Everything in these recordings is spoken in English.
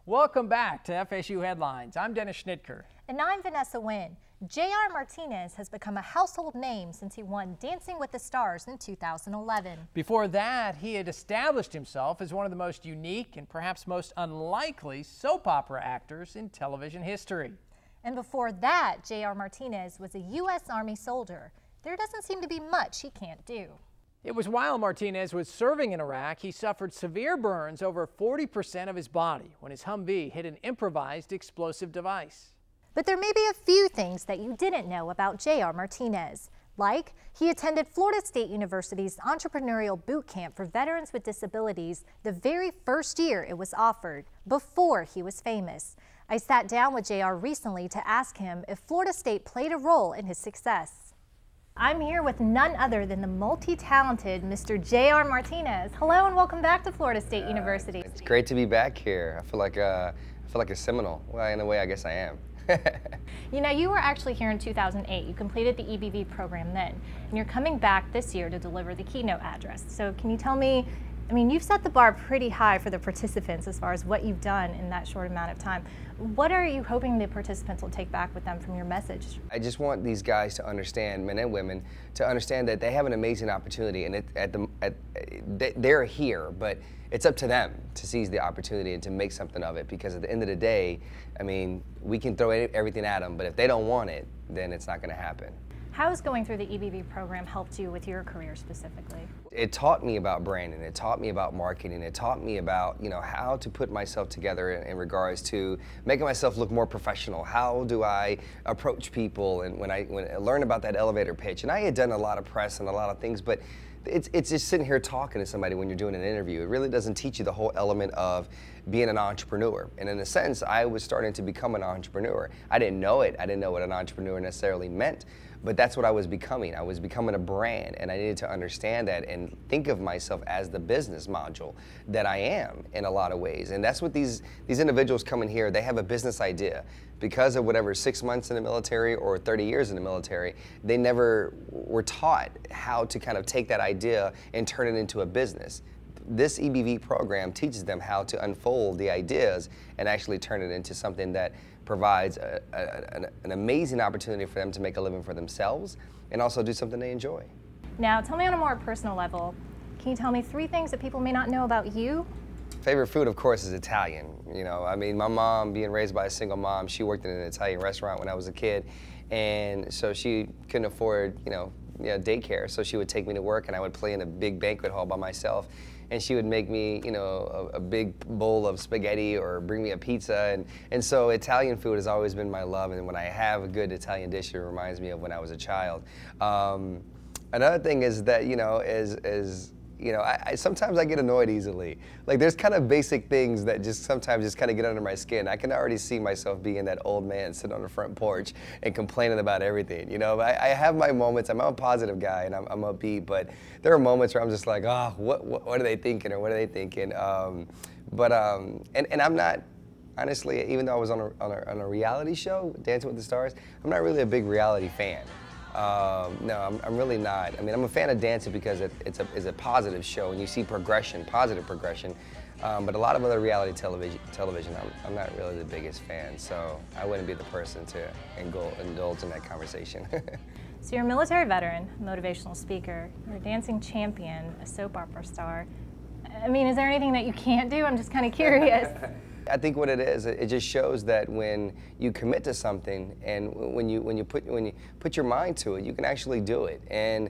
Welcome back to FSU Headlines. I'm Dennis Schnitker. And I'm Vanessa Nguyen. J.R. Martinez has become a household name since he won Dancing with the Stars in 2011. Before that, he had established himself as one of the most unique and perhaps most unlikely soap opera actors in television history. And before that, J.R. Martinez was a U.S. Army soldier. There doesn't seem to be much he can't do. It was while Martinez was serving in Iraq, he suffered severe burns over 40% of his body when his Humvee hit an improvised explosive device. But there may be a few things that you didn't know about J.R. Martinez. Like, he attended Florida State University's Entrepreneurial Bootcamp for veterans with disabilities the very first year it was offered, before he was famous. I sat down with J.R. recently to ask him if Florida State played a role in his success. I'm here with none other than the multi-talented Mr. J.R. Martinez. Hello and welcome back to Florida State University. It's great to be back here. I feel like a Seminole. Well, in a way, I guess I am. You know, you were actually here in 2008. You completed the EBV program then, and you're coming back this year to deliver the keynote address. So can you tell me, I mean, you've set the bar pretty high for the participants as far as what you've done in that short amount of time. What are you hoping the participants will take back with them from your message? I just want these guys to understand, men and women, to understand that they have an amazing opportunity, and they're here, but it's up to them to seize the opportunity and to make something of it, because at the end of the day, I mean, we can throw everything at them, but if they don't want it, then it's not going to happen. How has going through the EBV program helped you with your career specifically? It taught me about branding, it taught me about marketing, it taught me about, how to put myself together in regards to making myself look more professional. How do I approach people? And when I learned about that elevator pitch, and I had done a lot of press and a lot of things, but it's just sitting here talking to somebody when you're doing an interview. It really doesn't teach you the whole element of being an entrepreneur. And in a sense, I was starting to become an entrepreneur. I didn't know it. I didn't know what an entrepreneur necessarily meant, but that's what I was becoming. I was becoming a brand, and I needed to understand that and think of myself as the business module that I am in a lot of ways. And that's what these individuals coming here, they have a business idea. Because of whatever, 6 months in the military or 30 years in the military, they never were taught how to kind of take that idea and turn it into a business. This EBV program teaches them how to unfold the ideas and actually turn it into something that provides an amazing opportunity for them to make a living for themselves and also do something they enjoy. Now, tell me on a more personal level, can you tell me 3 things that people may not know about you? Favorite food, of course, is Italian. I mean, my mom, being raised by a single mom, she worked in an Italian restaurant when I was a kid, and so she couldn't afford, daycare, so she would take me to work, and I would play in a big banquet hall by myself, and she would make me, a big bowl of spaghetti or bring me a pizza, and so Italian food has always been my love, and when I have a good Italian dish, it reminds me of when I was a child. Another thing is that, sometimes I get annoyed easily. Like, there's kind of basic things that sometimes kind of get under my skin. I can already see myself being that old man sitting on the front porch and complaining about everything. I have my moments. I'm a positive guy and I'm upbeat, but there are moments where I'm just like, what are they thinking, or what are they thinking? And I'm not, honestly, even though I was on a reality show, Dancing with the Stars, I'm not really a big reality fan. No, I'm really not. I mean, I'm a fan of dancing because it's a positive show, and you see progression, positive progression. But a lot of other reality television, I'm not really the biggest fan, so I wouldn't be the person to indulge in that conversation. So you're a military veteran, motivational speaker, you're a dancing champion, a soap opera star. I mean, is there anything that you can't do? I'm just kind of curious. I think what it is, it just shows that when you commit to something and when you put your mind to it, you can actually do it. And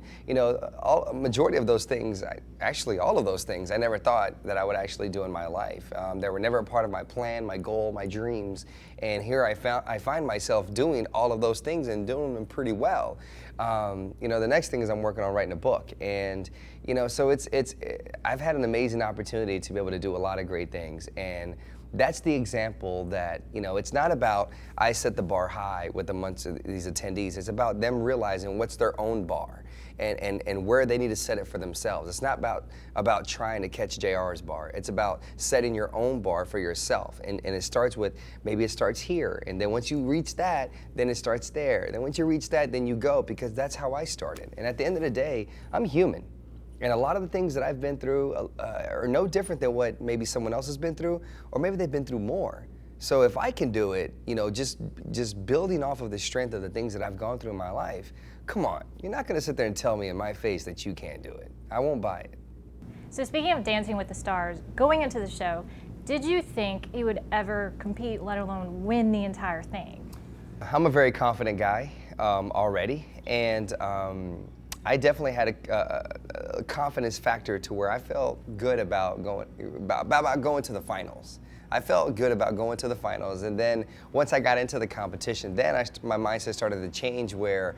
majority of those things, actually all of those things, I never thought that I would actually do in my life. They were never a part of my plan, my goal, my dreams. And here I find myself doing all of those things and doing them pretty well. The next thing is I'm working on writing a book, and so I've had an amazing opportunity to be able to do a lot of great things, and that's the example that, it's not about I set the bar high with amongst these attendees. It's about them realizing what's their own bar and where they need to set it for themselves. It's not about trying to catch JR's bar. It's about setting your own bar for yourself. And it starts with, maybe it starts here. And then once you reach that, then it starts there. Then once you reach that, then you go, because that's how I started. And at the end of the day, I'm human. And a lot of the things that I've been through are no different than what maybe someone else has been through, or maybe they've been through more. So if I can do it, you know, just building off of the strength of the things that I've gone through in my life, come on, you're not going to sit there and tell me in my face that you can't do it. I won't buy it. So speaking of Dancing with the Stars, going into the show, did you think you would ever compete, let alone win the entire thing? I'm a very confident guy already, and I definitely had a confidence factor to where I felt good about going to the finals. I felt good about going to the finals, and then once I got into the competition, then my mindset started to change where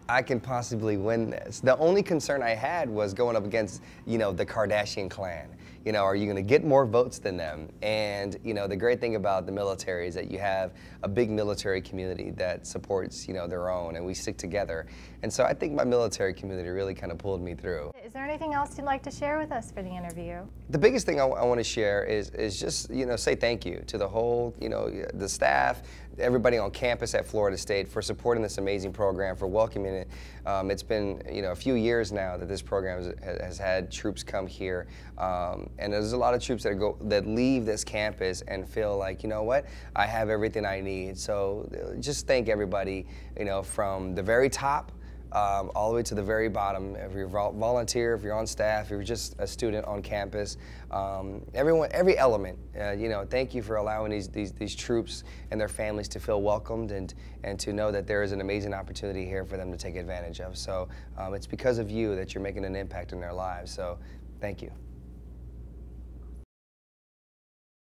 I can possibly win this. The only concern I had was going up against, you know, the Kardashian clan. You know, are you going to get more votes than them? And, you know, the great thing about the military is that you have a big military community that supports, you know, their own, and we stick together. And so I think my military community really kind of pulled me through. Is there anything else you'd like to share with us for the interview? The biggest thing I want to share is just, you know, say thank you to the whole, you know, the staff, everybody on campus at Florida State for supporting this amazing program, for welcoming it. It's been, you know, a few years now that this program has had troops come here, and there's a lot of troops that leave this campus and feel like, you know what, I have everything I need. So just thank everybody, you know, from the very top all the way to the very bottom. If you're a volunteer, if you're on staff, if you're just a student on campus, everyone, every element, you know, thank you for allowing these troops and their families to feel welcomed and to know that there is an amazing opportunity here for them to take advantage of. So it's because of you that you're making an impact in their lives. So thank you.